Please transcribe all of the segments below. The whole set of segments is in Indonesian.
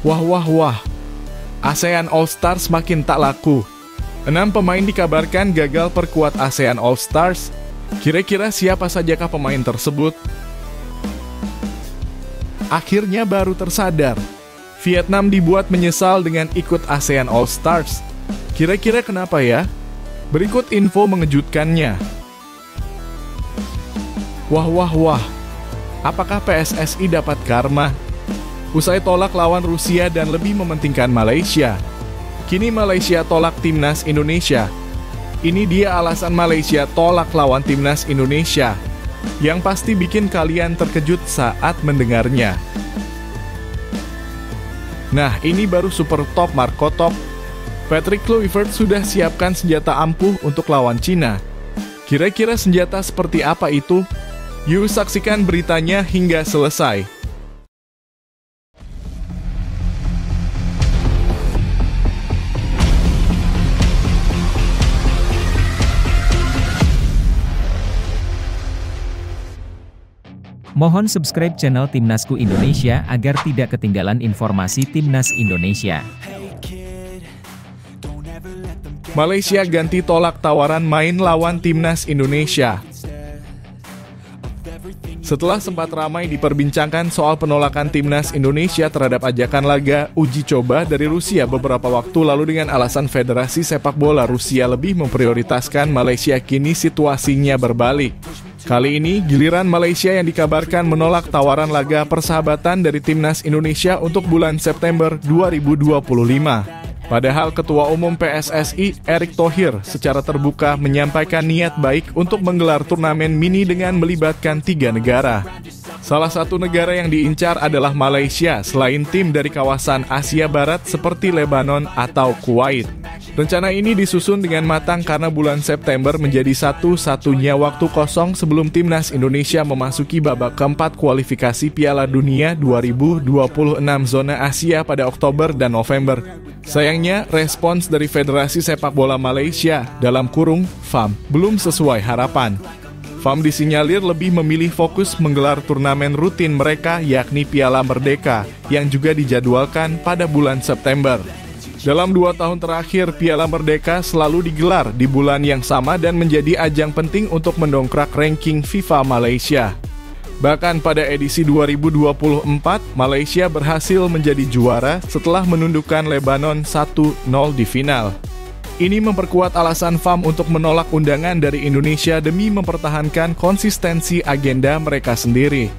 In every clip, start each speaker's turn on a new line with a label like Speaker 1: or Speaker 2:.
Speaker 1: Wah wah wah, ASEAN All Stars makin tak laku. 6 pemain dikabarkan gagal perkuat ASEAN All Stars. Kira-kira siapa sajakah pemain tersebut? Akhirnya baru tersadar, Vietnam dibuat menyesal dengan ikut ASEAN All Stars. Kira-kira kenapa ya? Berikut info mengejutkannya. Wah wah wah, apakah PSSI dapat karma? Usai tolak lawan Rusia dan lebih mementingkan Malaysia, kini Malaysia tolak timnas Indonesia. Ini dia alasan Malaysia tolak lawan timnas Indonesia, yang pasti bikin kalian terkejut saat mendengarnya. Nah, ini baru super top Marco Top. Patrick Kluivert sudah siapkan senjata ampuh untuk lawan Cina. Kira-kira senjata seperti apa itu? Yuk saksikan beritanya hingga selesai.
Speaker 2: Mohon subscribe channel Timnasku Indonesia agar tidak ketinggalan informasi Timnas Indonesia.
Speaker 1: Malaysia ganti tolak tawaran main lawan Timnas Indonesia. Setelah sempat ramai diperbincangkan soal penolakan Timnas Indonesia terhadap ajakan laga uji coba dari Rusia beberapa waktu lalu dengan alasan Federasi Sepak Bola Rusia lebih memprioritaskan Malaysia, kini situasinya berbalik. Kali ini, giliran Malaysia yang dikabarkan menolak tawaran laga persahabatan dari Timnas Indonesia untuk bulan September 2025. Padahal Ketua Umum PSSI, Erick Thohir, secara terbuka menyampaikan niat baik untuk menggelar turnamen mini dengan melibatkan 3 negara. Salah satu negara yang diincar adalah Malaysia, selain tim dari kawasan Asia Barat seperti Lebanon atau Kuwait. Rencana ini disusun dengan matang karena bulan September menjadi satu-satunya waktu kosong sebelum Timnas Indonesia memasuki babak keempat kualifikasi Piala Dunia 2026 zona Asia pada Oktober dan November. Sayangnya, respons dari Federasi Sepak Bola Malaysia (FAM) belum sesuai harapan. FAM disinyalir lebih memilih fokus menggelar turnamen rutin mereka yakni Piala Merdeka yang juga dijadwalkan pada bulan September. Dalam 2 tahun terakhir, Piala Merdeka selalu digelar di bulan yang sama dan menjadi ajang penting untuk mendongkrak ranking FIFA Malaysia. Bahkan pada edisi 2024, Malaysia berhasil menjadi juara setelah menundukkan Lebanon 1-0 di final. Ini memperkuat alasan FAM untuk menolak undangan dari Indonesia demi mempertahankan konsistensi agenda mereka sendiri.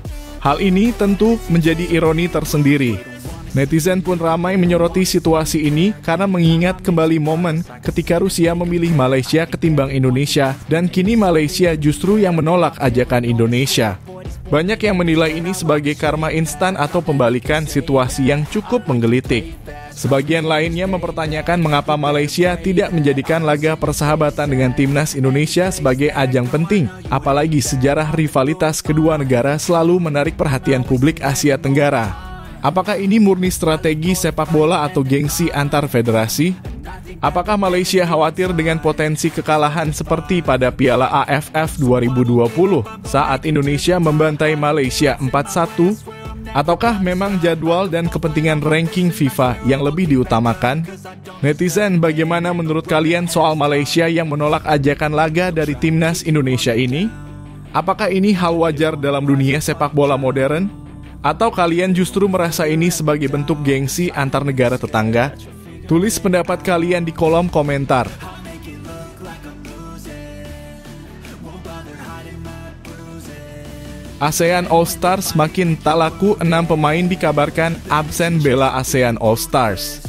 Speaker 1: Hal ini tentu menjadi ironi tersendiri. Netizen pun ramai menyoroti situasi ini karena mengingat kembali momen ketika Rusia memilih Malaysia ketimbang Indonesia dan kini Malaysia justru yang menolak ajakan Indonesia. Banyak yang menilai ini sebagai karma instan atau pembalikan situasi yang cukup menggelitik. Sebagian lainnya mempertanyakan mengapa Malaysia tidak menjadikan laga persahabatan dengan Timnas Indonesia sebagai ajang penting, apalagi sejarah rivalitas kedua negara selalu menarik perhatian publik Asia Tenggara. Apakah ini murni strategi sepak bola atau gengsi antar federasi? Apakah Malaysia khawatir dengan potensi kekalahan seperti pada Piala AFF 2020 saat Indonesia membantai Malaysia 4-1? Ataukah memang jadwal dan kepentingan ranking FIFA yang lebih diutamakan? Netizen, bagaimana menurut kalian soal Malaysia yang menolak ajakan laga dari Timnas Indonesia ini? Apakah ini hal wajar dalam dunia sepak bola modern? Atau kalian justru merasa ini sebagai bentuk gengsi antar negara tetangga? Tulis pendapat kalian di kolom komentar. ASEAN All Stars makin tak laku, 6 pemain dikabarkan absen bela ASEAN All Stars.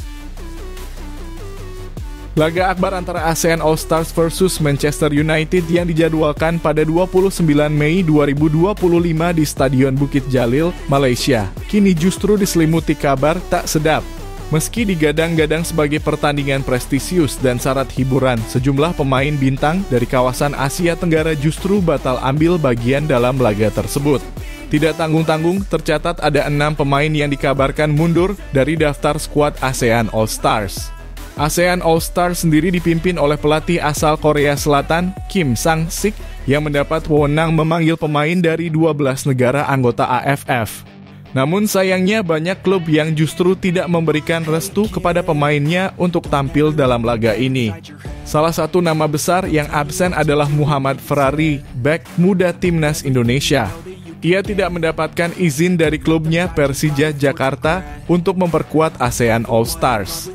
Speaker 1: Laga akbar antara ASEAN All Stars versus Manchester United yang dijadwalkan pada 29 Mei 2025 di Stadion Bukit Jalil, Malaysia, kini justru diselimuti kabar tak sedap. Meski digadang-gadang sebagai pertandingan prestisius dan syarat hiburan, sejumlah pemain bintang dari kawasan Asia Tenggara justru batal ambil bagian dalam laga tersebut. Tidak tanggung-tanggung, tercatat ada 6 pemain yang dikabarkan mundur dari daftar skuad ASEAN All Stars. ASEAN All Stars sendiri dipimpin oleh pelatih asal Korea Selatan, Kim Sang-sik, yang mendapat wewenang memanggil pemain dari 12 negara anggota AFF. Namun sayangnya banyak klub yang justru tidak memberikan restu kepada pemainnya untuk tampil dalam laga ini. Salah satu nama besar yang absen adalah Muhammad Ferrari, bek muda timnas Indonesia. Ia tidak mendapatkan izin dari klubnya Persija Jakarta untuk memperkuat ASEAN All-Stars.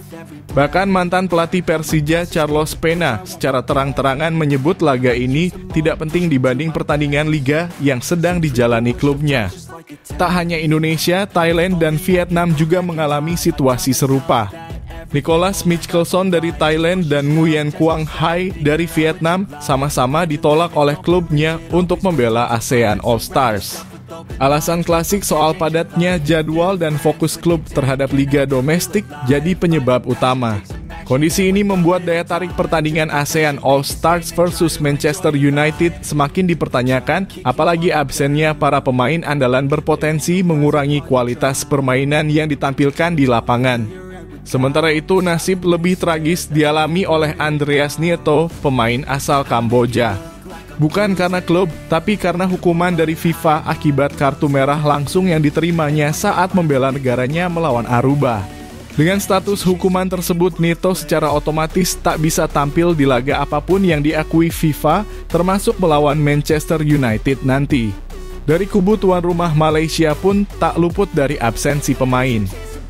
Speaker 1: Bahkan mantan pelatih Persija Carlos Pena secara terang-terangan menyebut laga ini tidak penting dibanding pertandingan liga yang sedang dijalani klubnya. Tak hanya Indonesia, Thailand dan Vietnam juga mengalami situasi serupa. Nicholas Mickelson dari Thailand dan Nguyen Quang Hai dari Vietnam sama-sama ditolak oleh klubnya untuk membela ASEAN All-Stars. Alasan klasik soal padatnya jadwal dan fokus klub terhadap liga domestik jadi penyebab utama. Kondisi ini membuat daya tarik pertandingan ASEAN All-Stars versus Manchester United semakin dipertanyakan, apalagi absennya para pemain andalan berpotensi mengurangi kualitas permainan yang ditampilkan di lapangan. Sementara itu, nasib lebih tragis dialami oleh Andreas Nieto, pemain asal Kamboja. Bukan karena klub, tapi karena hukuman dari FIFA akibat kartu merah langsung yang diterimanya saat membela negaranya melawan Aruba. Dengan status hukuman tersebut, Nieto secara otomatis tak bisa tampil di laga apapun yang diakui FIFA, termasuk melawan Manchester United nanti. Dari kubu tuan rumah Malaysia pun tak luput dari absensi pemain.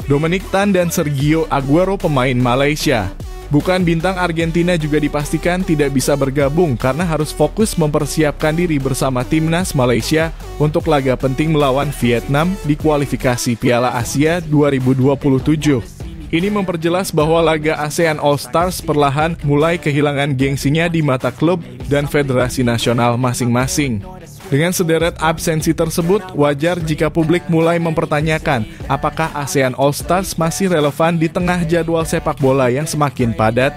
Speaker 1: Dominic Tan dan Sergio Aguero pemain Malaysia. Bukan bintang Argentina juga dipastikan tidak bisa bergabung karena harus fokus mempersiapkan diri bersama timnas Malaysia untuk laga penting melawan Vietnam di kualifikasi Piala Asia 2027. Ini memperjelas bahwa laga ASEAN All-Stars perlahan mulai kehilangan gengsinya di mata klub dan federasi nasional masing-masing. Dengan sederet absensi tersebut, wajar jika publik mulai mempertanyakan apakah ASEAN All-Stars masih relevan di tengah jadwal sepak bola yang semakin padat.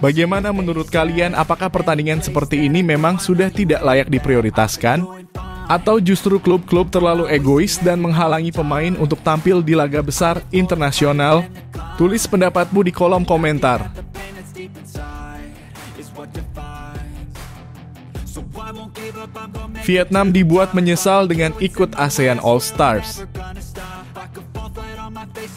Speaker 1: Bagaimana menurut kalian, apakah pertandingan seperti ini memang sudah tidak layak diprioritaskan? Atau justru klub-klub terlalu egois dan menghalangi pemain untuk tampil di laga besar internasional? Tulis pendapatmu di kolom komentar. Vietnam dibuat menyesal dengan ikut ASEAN All-Stars.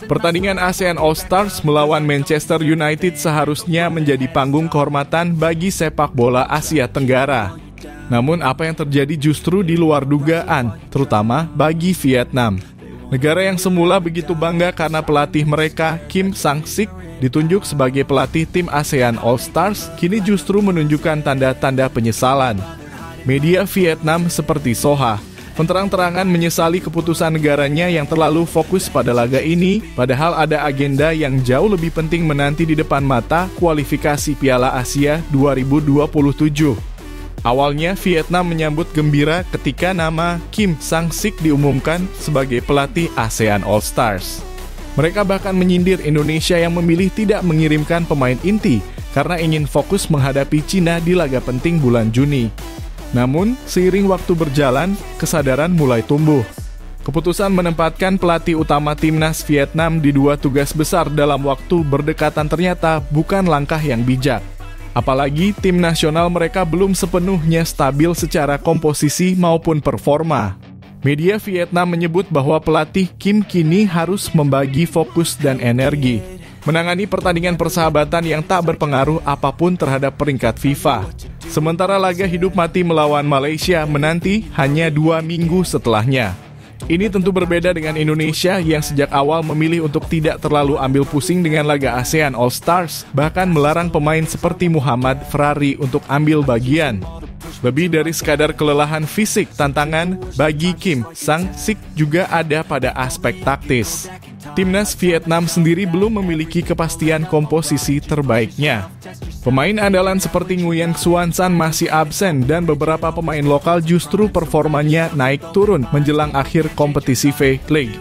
Speaker 1: Pertandingan ASEAN All-Stars melawan Manchester United seharusnya menjadi panggung kehormatan bagi sepak bola Asia Tenggara. Namun apa yang terjadi justru di luar dugaan, terutama bagi Vietnam. Negara yang semula begitu bangga karena pelatih mereka, Kim Sang-sik, ditunjuk sebagai pelatih tim ASEAN All-Stars, kini justru menunjukkan tanda-tanda penyesalan. Media Vietnam seperti Soha terang-terangan menyesali keputusan negaranya yang terlalu fokus pada laga ini, padahal ada agenda yang jauh lebih penting menanti di depan mata, kualifikasi Piala Asia 2027. Awalnya Vietnam menyambut gembira ketika nama Kim Sang-sik diumumkan sebagai pelatih ASEAN All-Stars. Mereka bahkan menyindir Indonesia yang memilih tidak mengirimkan pemain inti karena ingin fokus menghadapi Cina di laga penting bulan Juni. Namun, seiring waktu berjalan, kesadaran mulai tumbuh. Keputusan menempatkan pelatih utama timnas Vietnam di dua tugas besar dalam waktu berdekatan ternyata bukan langkah yang bijak. Apalagi tim nasional mereka belum sepenuhnya stabil secara komposisi maupun performa. Media Vietnam menyebut bahwa pelatih Kim kini harus membagi fokus dan energi, menangani pertandingan persahabatan yang tak berpengaruh apapun terhadap peringkat FIFA. Sementara laga hidup mati melawan Malaysia menanti hanya 2 minggu setelahnya. Ini tentu berbeda dengan Indonesia yang sejak awal memilih untuk tidak terlalu ambil pusing dengan laga ASEAN All-Stars, bahkan melarang pemain seperti Muhammad Ferrari untuk ambil bagian. Lebih dari sekadar kelelahan fisik, tantangan bagi Kim Sang-sik juga ada pada aspek taktis. Timnas Vietnam sendiri belum memiliki kepastian komposisi terbaiknya. Pemain andalan seperti Nguyen Xuan San masih absen dan beberapa pemain lokal justru performanya naik turun menjelang akhir kompetisi V-League.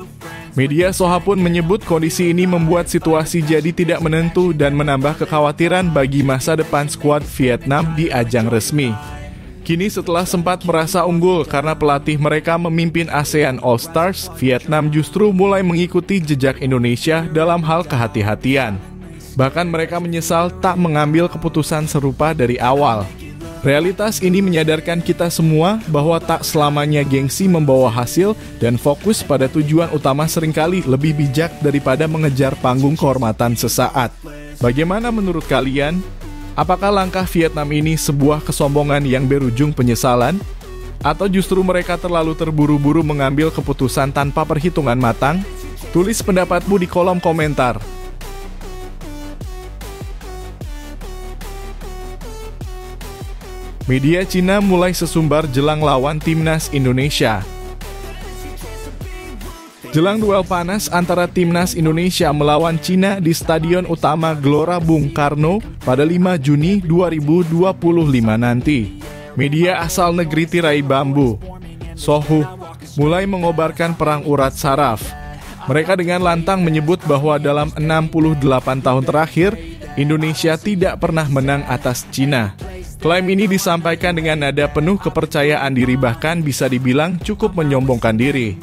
Speaker 1: Media Soha pun menyebut kondisi ini membuat situasi jadi tidak menentu dan menambah kekhawatiran bagi masa depan skuad Vietnam di ajang resmi. Kini setelah sempat merasa unggul karena pelatih mereka memimpin ASEAN All-Stars, Vietnam justru mulai mengikuti jejak Indonesia dalam hal kehati-hatian. Bahkan mereka menyesal tak mengambil keputusan serupa dari awal. Realitas ini menyadarkan kita semua bahwa tak selamanya gengsi membawa hasil dan fokus pada tujuan utama seringkali lebih bijak daripada mengejar panggung kehormatan sesaat. Bagaimana menurut kalian? Apakah langkah Vietnam ini sebuah kesombongan yang berujung penyesalan? Atau justru mereka terlalu terburu-buru mengambil keputusan tanpa perhitungan matang? Tulis pendapatmu di kolom komentar. Media Cina mulai sesumbar jelang lawan Timnas Indonesia. Jelang duel panas antara Timnas Indonesia melawan Cina di Stadion Utama Gelora Bung Karno pada 5 Juni 2025 nanti. Media asal negeri tirai bambu, Sohu, mulai mengobarkan perang urat saraf. Mereka dengan lantang menyebut bahwa dalam 68 tahun terakhir, Indonesia tidak pernah menang atas Cina. Klaim ini disampaikan dengan nada penuh kepercayaan diri, bahkan bisa dibilang cukup menyombongkan diri.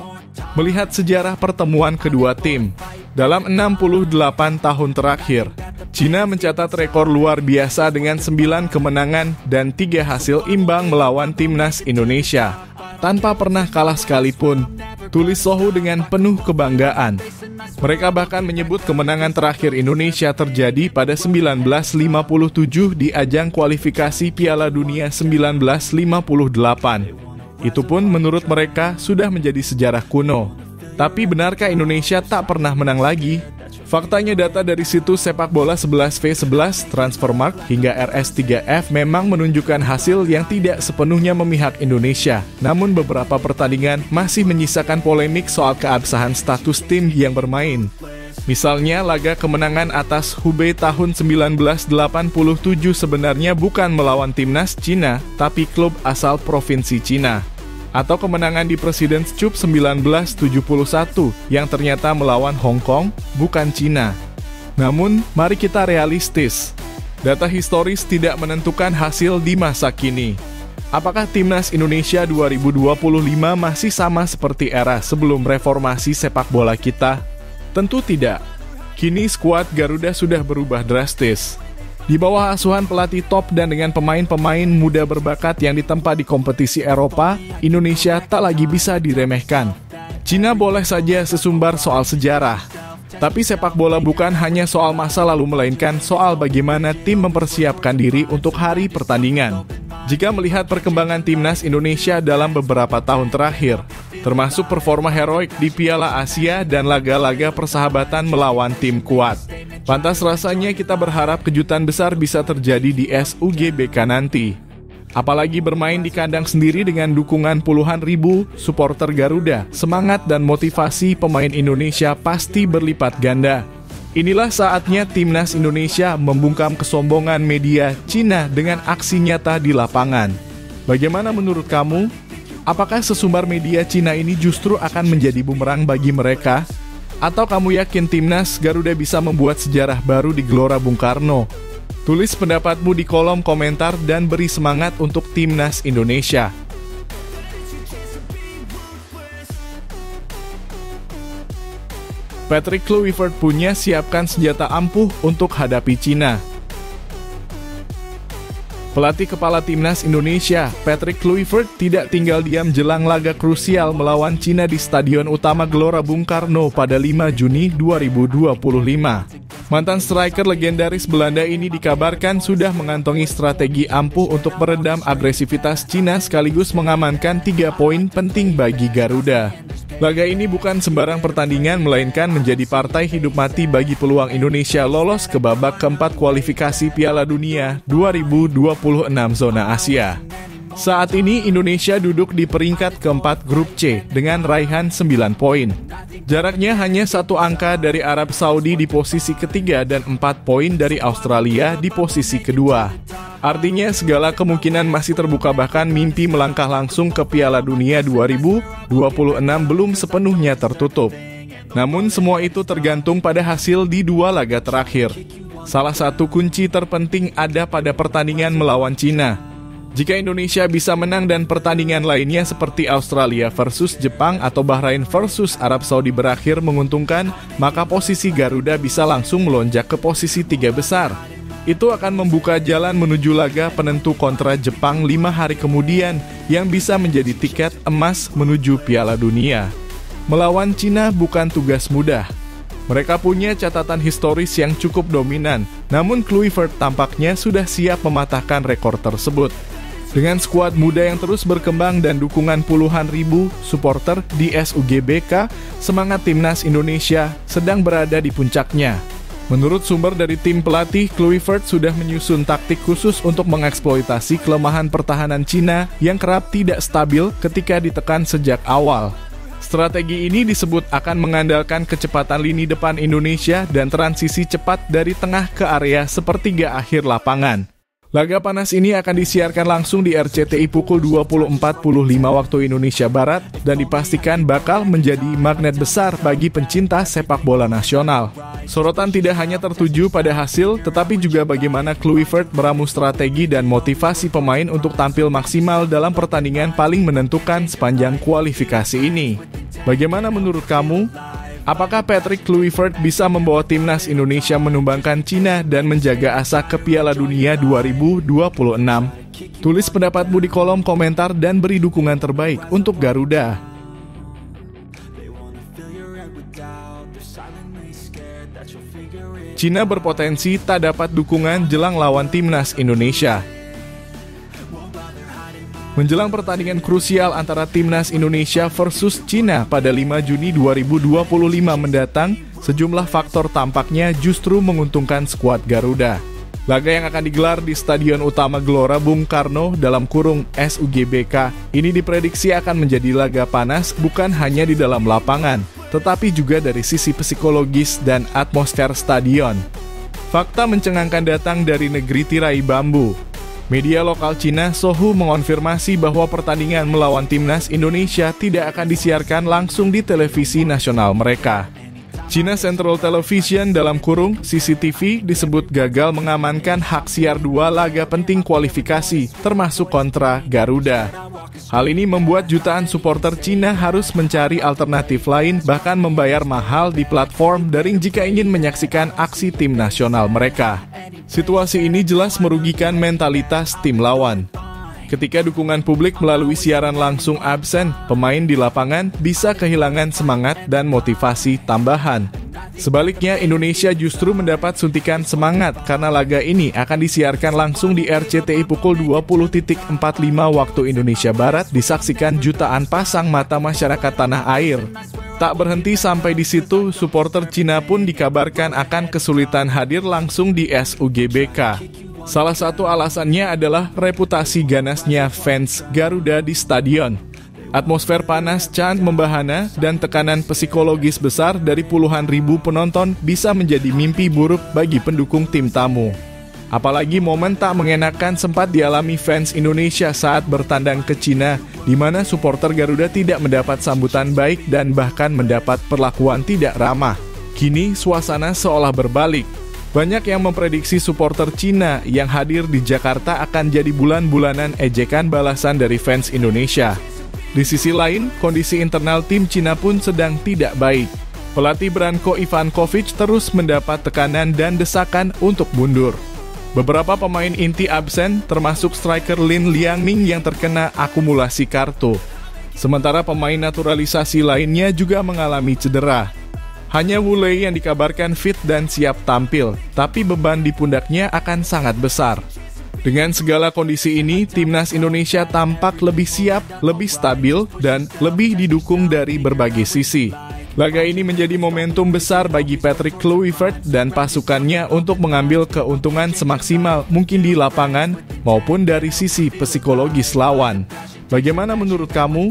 Speaker 1: Melihat sejarah pertemuan kedua tim, dalam 68 tahun terakhir, Cina mencatat rekor luar biasa dengan 9 kemenangan dan 3 hasil imbang melawan Timnas Indonesia, tanpa pernah kalah sekalipun, tulis Sohu dengan penuh kebanggaan. Mereka bahkan menyebut kemenangan terakhir Indonesia terjadi pada 1957 di ajang kualifikasi Piala Dunia 1958. Itu pun menurut mereka sudah menjadi sejarah kuno. Tapi benarkah Indonesia tak pernah menang lagi? Faktanya data dari situs sepak bola 11v11, Transfermarkt hingga RS3F memang menunjukkan hasil yang tidak sepenuhnya memihak Indonesia. Namun beberapa pertandingan masih menyisakan polemik soal keabsahan status tim yang bermain. Misalnya laga kemenangan atas Hubei tahun 1987 sebenarnya bukan melawan Timnas Cina, tapi klub asal provinsi Cina. Atau kemenangan di President's Cup 1971 yang ternyata melawan Hong Kong, bukan Cina. Namun, mari kita realistis. Data historis tidak menentukan hasil di masa kini. Apakah Timnas Indonesia 2025 masih sama seperti era sebelum reformasi sepak bola kita? Tentu tidak. Kini skuad Garuda sudah berubah drastis. Di bawah asuhan pelatih top dan dengan pemain-pemain muda berbakat yang ditempa di kompetisi Eropa, Indonesia tak lagi bisa diremehkan. Cina boleh saja sesumbar soal sejarah, tapi sepak bola bukan hanya soal masa lalu melainkan soal bagaimana tim mempersiapkan diri untuk hari pertandingan. Jika melihat perkembangan Timnas Indonesia dalam beberapa tahun terakhir, termasuk performa heroik di Piala Asia dan laga-laga persahabatan melawan tim kuat, pantas rasanya kita berharap kejutan besar bisa terjadi di SUGBK nanti. Apalagi bermain di kandang sendiri dengan dukungan puluhan ribu supporter Garuda, semangat dan motivasi pemain Indonesia pasti berlipat ganda. Inilah saatnya Timnas Indonesia membungkam kesombongan media Cina dengan aksi nyata di lapangan. Bagaimana menurut kamu? Apakah sesumbar media Cina ini justru akan menjadi bumerang bagi mereka? Atau kamu yakin Timnas Garuda bisa membuat sejarah baru di Gelora Bung Karno? Tulis pendapatmu di kolom komentar dan beri semangat untuk Timnas Indonesia. Patrick Kluivert punya siapkan senjata ampuh untuk hadapi Cina. Pelatih kepala Timnas Indonesia, Patrick Kluivert, tidak tinggal diam jelang laga krusial melawan Cina di Stadion Utama Gelora Bung Karno pada 5 Juni 2025. Mantan striker legendaris Belanda ini dikabarkan sudah mengantongi strategi ampuh untuk meredam agresivitas Cina sekaligus mengamankan 3 poin penting bagi Garuda. Laga ini bukan sembarang pertandingan melainkan menjadi partai hidup mati bagi peluang Indonesia lolos ke babak keempat kualifikasi Piala Dunia 2026 zona Asia. Saat ini Indonesia duduk di peringkat keempat grup C dengan raihan 9 poin. Jaraknya hanya 1 angka dari Arab Saudi di posisi ketiga dan 4 poin dari Australia di posisi kedua. Artinya segala kemungkinan masih terbuka, bahkan mimpi melangkah langsung ke Piala Dunia 2026 belum sepenuhnya tertutup. Namun semua itu tergantung pada hasil di 2 laga terakhir. Salah satu kunci terpenting ada pada pertandingan melawan Cina. Jika Indonesia bisa menang dan pertandingan lainnya seperti Australia versus Jepang atau Bahrain versus Arab Saudi berakhir menguntungkan, maka posisi Garuda bisa langsung melonjak ke posisi 3 besar. Itu akan membuka jalan menuju laga penentu kontra Jepang 5 hari kemudian yang bisa menjadi tiket emas menuju Piala Dunia. Melawan Cina bukan tugas mudah. Mereka punya catatan historis yang cukup dominan, namun Kluivert tampaknya sudah siap mematahkan rekor tersebut. Dengan skuad muda yang terus berkembang dan dukungan puluhan ribu supporter di SUGBK, semangat timnas Indonesia sedang berada di puncaknya. Menurut sumber dari tim pelatih, Kluivert sudah menyusun taktik khusus untuk mengeksploitasi kelemahan pertahanan Cina yang kerap tidak stabil ketika ditekan sejak awal. Strategi ini disebut akan mengandalkan kecepatan lini depan Indonesia dan transisi cepat dari tengah ke area sepertiga akhir lapangan. Laga panas ini akan disiarkan langsung di RCTI pukul 20.45 waktu Indonesia Barat dan dipastikan bakal menjadi magnet besar bagi pencinta sepak bola nasional. Sorotan tidak hanya tertuju pada hasil, tetapi juga bagaimana Kluivert meramu strategi dan motivasi pemain untuk tampil maksimal dalam pertandingan paling menentukan sepanjang kualifikasi ini. Bagaimana menurut kamu? Apakah Patrick Kluivert bisa membawa timnas Indonesia menumbangkan Cina dan menjaga asa ke Piala Dunia 2026? Tulis pendapatmu di kolom komentar dan beri dukungan terbaik untuk Garuda. Cina berpotensi tak dapat dukungan jelang lawan timnas Indonesia. Menjelang pertandingan krusial antara timnas Indonesia versus Cina pada 5 Juni 2025 mendatang, sejumlah faktor tampaknya justru menguntungkan skuad Garuda. Laga yang akan digelar di Stadion Utama Gelora Bung Karno (SUGBK) ini diprediksi akan menjadi laga panas bukan hanya di dalam lapangan, tetapi juga dari sisi psikologis dan atmosfer stadion. Fakta mencengangkan datang dari negeri tirai bambu. Media lokal Cina Sohu mengonfirmasi bahwa pertandingan melawan timnas Indonesia tidak akan disiarkan langsung di televisi nasional mereka. China Central Television (CCTV) disebut gagal mengamankan hak siar 2 laga penting kualifikasi, termasuk kontra Garuda. Hal ini membuat jutaan supporter Cina harus mencari alternatif lain, bahkan membayar mahal di platform daring jika ingin menyaksikan aksi tim nasional mereka. Situasi ini jelas merugikan mentalitas tim lawan. Ketika dukungan publik melalui siaran langsung absen, pemain di lapangan bisa kehilangan semangat dan motivasi tambahan. Sebaliknya, Indonesia justru mendapat suntikan semangat karena laga ini akan disiarkan langsung di RCTI pukul 20.45 waktu Indonesia Barat, disaksikan jutaan pasang mata masyarakat tanah air. Tak berhenti sampai di situ, supporter Cina pun dikabarkan akan kesulitan hadir langsung di SUGBK. Salah satu alasannya adalah reputasi ganasnya fans Garuda di stadion. Atmosfer panas, chant membahana, dan tekanan psikologis besar dari puluhan ribu penonton bisa menjadi mimpi buruk bagi pendukung tim tamu. Apalagi momen tak mengenakan sempat dialami fans Indonesia saat bertandang ke Cina, di mana supporter Garuda tidak mendapat sambutan baik dan bahkan mendapat perlakuan tidak ramah. Kini suasana seolah berbalik. Banyak yang memprediksi supporter Cina yang hadir di Jakarta akan jadi bulan-bulanan ejekan balasan dari fans Indonesia. Di sisi lain, kondisi internal tim Cina pun sedang tidak baik. Pelatih Branko Ivankovic terus mendapat tekanan dan desakan untuk mundur. Beberapa pemain inti absen, termasuk striker Lin Liangming yang terkena akumulasi kartu. Sementara pemain naturalisasi lainnya juga mengalami cedera. Hanya Wu Lei yang dikabarkan fit dan siap tampil, tapi beban di pundaknya akan sangat besar. Dengan segala kondisi ini, timnas Indonesia tampak lebih siap, lebih stabil, dan lebih didukung dari berbagai sisi. Laga ini menjadi momentum besar bagi Patrick Kluivert dan pasukannya untuk mengambil keuntungan semaksimal mungkin di lapangan maupun dari sisi psikologis lawan. Bagaimana menurut kamu?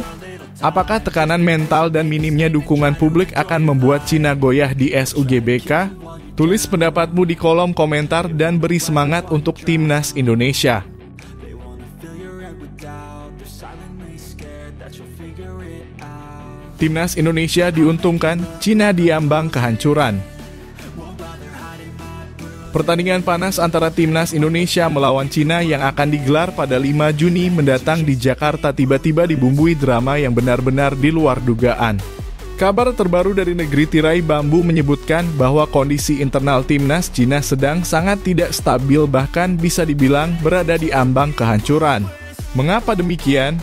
Speaker 1: Apakah tekanan mental dan minimnya dukungan publik akan membuat Cina goyah di SUGBK? Tulis pendapatmu di kolom komentar dan beri semangat untuk timnas Indonesia. Timnas Indonesia diuntungkan, Cina diambang kehancuran. Pertandingan panas antara timnas Indonesia melawan Cina yang akan digelar pada 5 Juni mendatang di Jakarta tiba-tiba dibumbui drama yang benar-benar di luar dugaan. Kabar terbaru dari negeri tirai bambu menyebutkan bahwa kondisi internal timnas Cina sedang sangat tidak stabil, bahkan bisa dibilang berada di ambang kehancuran. Mengapa demikian?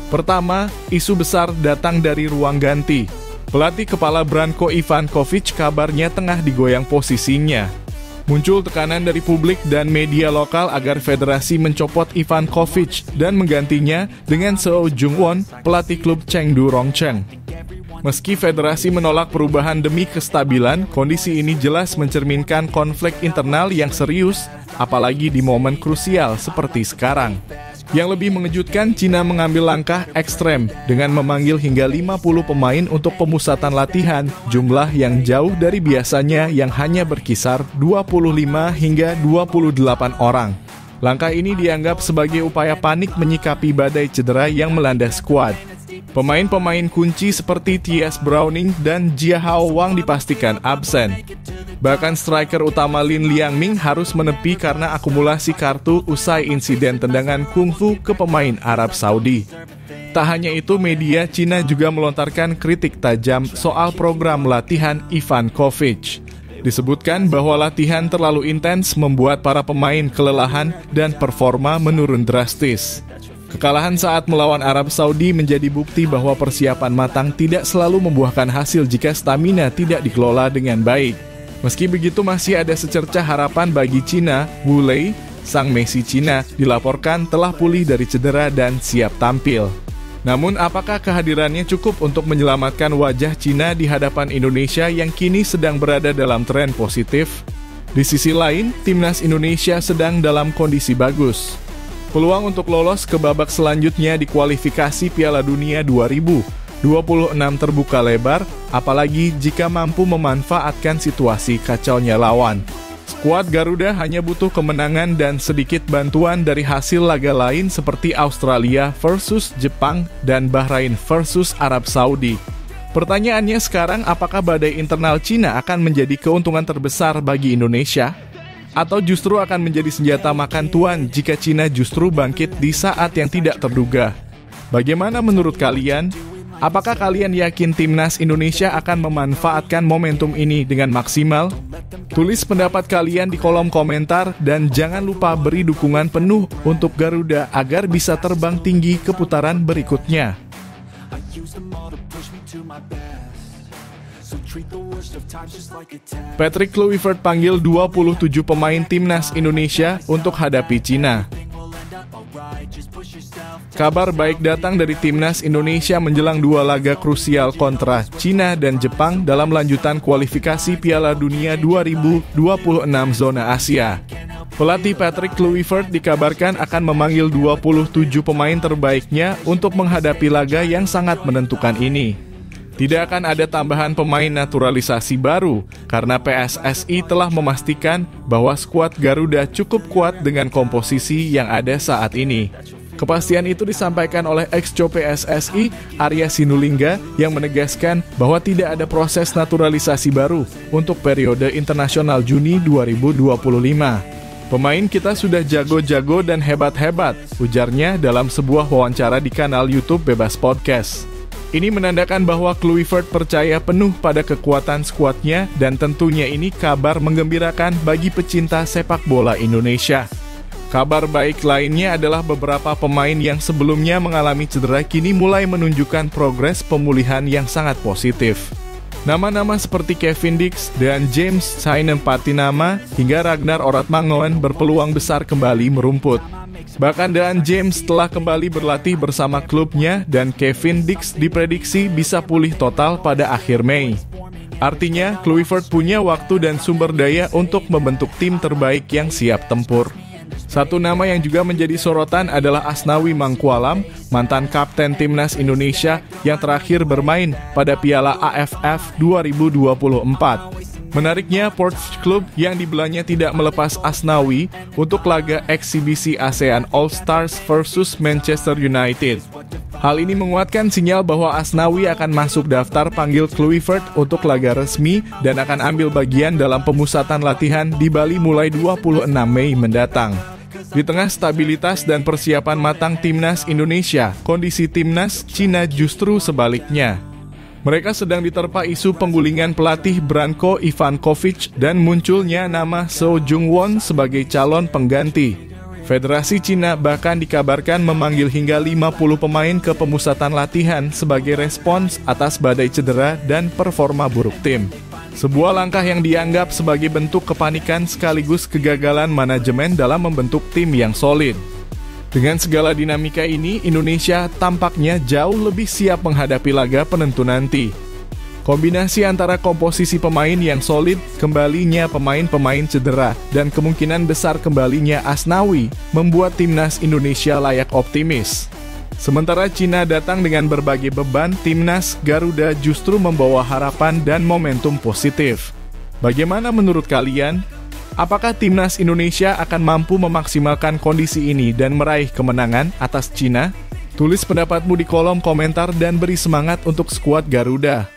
Speaker 1: Pertama, isu besar datang dari ruang ganti. Pelatih kepala Branko Ivankovic kabarnya tengah digoyang posisinya. Muncul tekanan dari publik dan media lokal agar federasi mencopot Ivankovic dan menggantinya dengan Seo Jung-won, pelatih klub Chengdu Rongcheng. Meski federasi menolak perubahan demi kestabilan, kondisi ini jelas mencerminkan konflik internal yang serius, apalagi di momen krusial seperti sekarang. Yang lebih mengejutkan, Cina mengambil langkah ekstrem dengan memanggil hingga 50 pemain untuk pemusatan latihan, jumlah yang jauh dari biasanya yang hanya berkisar 25 hingga 28 orang. Langkah ini dianggap sebagai upaya panik menyikapi badai cedera yang melanda skuad. Pemain-pemain kunci seperti T.S. Browning dan Jia Hao Wang dipastikan absen. Bahkan striker utama Lin Liangming harus menepi karena akumulasi kartu usai insiden tendangan kungfu ke pemain Arab Saudi. Tak hanya itu, media Cina juga melontarkan kritik tajam soal program latihan Ivankovic. Disebutkan bahwa latihan terlalu intens membuat para pemain kelelahan dan performa menurun drastis. Kekalahan saat melawan Arab Saudi menjadi bukti bahwa persiapan matang tidak selalu membuahkan hasil jika stamina tidak dikelola dengan baik. Meski begitu, masih ada secercah harapan bagi Cina. Wu Lei, sang Messi Cina, dilaporkan telah pulih dari cedera dan siap tampil. Namun, apakah kehadirannya cukup untuk menyelamatkan wajah Cina di hadapan Indonesia yang kini sedang berada dalam tren positif? Di sisi lain, timnas Indonesia sedang dalam kondisi bagus. Peluang untuk lolos ke babak selanjutnya di kualifikasi Piala Dunia 2026 terbuka lebar, apalagi jika mampu memanfaatkan situasi kacaunya lawan. Skuad Garuda hanya butuh kemenangan dan sedikit bantuan dari hasil laga lain seperti Australia versus Jepang dan Bahrain versus Arab Saudi. Pertanyaannya sekarang, apakah badai internal Cina akan menjadi keuntungan terbesar bagi Indonesia? Atau justru akan menjadi senjata makan tuan jika Cina justru bangkit di saat yang tidak terduga? Bagaimana menurut kalian? Apakah kalian yakin timnas Indonesia akan memanfaatkan momentum ini dengan maksimal? Tulis pendapat kalian di kolom komentar dan jangan lupa beri dukungan penuh untuk Garuda agar bisa terbang tinggi ke putaran berikutnya. Patrick Kluivert panggil 27 pemain timnas Indonesia untuk hadapi Cina. Kabar baik datang dari timnas Indonesia menjelang dua laga krusial kontra Cina dan Jepang dalam lanjutan kualifikasi Piala Dunia 2026 zona Asia. Pelatih Patrick Kluivert dikabarkan akan memanggil 27 pemain terbaiknya untuk menghadapi laga yang sangat menentukan ini. Tidak akan ada tambahan pemain naturalisasi baru, karena PSSI telah memastikan bahwa skuad Garuda cukup kuat dengan komposisi yang ada saat ini. Kepastian itu disampaikan oleh ex-co PSSI, Arya Sinulinga, yang menegaskan bahwa tidak ada proses naturalisasi baru untuk periode internasional Juni 2025. Pemain kita sudah jago-jago dan hebat-hebat, ujarnya dalam sebuah wawancara di kanal YouTube Bebas Podcast. Ini menandakan bahwa Kluivert percaya penuh pada kekuatan skuadnya dan tentunya ini kabar menggembirakan bagi pecinta sepak bola Indonesia. Kabar baik lainnya adalah beberapa pemain yang sebelumnya mengalami cedera kini mulai menunjukkan progres pemulihan yang sangat positif. Nama-nama seperti Kevin Dix dan James Sainem-Patinama hingga Ragnar Oratmangoen berpeluang besar kembali merumput. Bahkan Dan James telah kembali berlatih bersama klubnya dan Kevin Dix diprediksi bisa pulih total pada akhir Mei. Artinya, Kluivert punya waktu dan sumber daya untuk membentuk tim terbaik yang siap tempur. Satu nama yang juga menjadi sorotan adalah Asnawi Mangkualam, mantan kapten timnas Indonesia yang terakhir bermain pada Piala AFF 2024. Menariknya, Ports Club yang dibelanya tidak melepas Asnawi untuk laga eksibisi ASEAN All Stars versus Manchester United. Hal ini menguatkan sinyal bahwa Asnawi akan masuk daftar panggil Kluivert untuk laga resmi dan akan ambil bagian dalam pemusatan latihan di Bali mulai 26 Mei mendatang. Di tengah stabilitas dan persiapan matang timnas Indonesia, kondisi timnas Cina justru sebaliknya. Mereka sedang diterpa isu penggulingan pelatih Branko Ivankovic dan munculnya nama Seo Jung-won sebagai calon pengganti. Federasi Cina bahkan dikabarkan memanggil hingga 50 pemain ke pemusatan latihan sebagai respons atas badai cedera dan performa buruk tim. Sebuah langkah yang dianggap sebagai bentuk kepanikan sekaligus kegagalan manajemen dalam membentuk tim yang solid. Dengan segala dinamika ini, Indonesia tampaknya jauh lebih siap menghadapi laga penentu nanti. Kombinasi antara komposisi pemain yang solid, kembalinya pemain-pemain cedera, dan kemungkinan besar kembalinya Asnawi membuat timnas Indonesia layak optimis. Sementara Cina datang dengan berbagai beban, timnas Garuda justru membawa harapan dan momentum positif. Bagaimana menurut kalian? Apakah timnas Indonesia akan mampu memaksimalkan kondisi ini dan meraih kemenangan atas Cina? Tulis pendapatmu di kolom komentar dan beri semangat untuk skuad Garuda.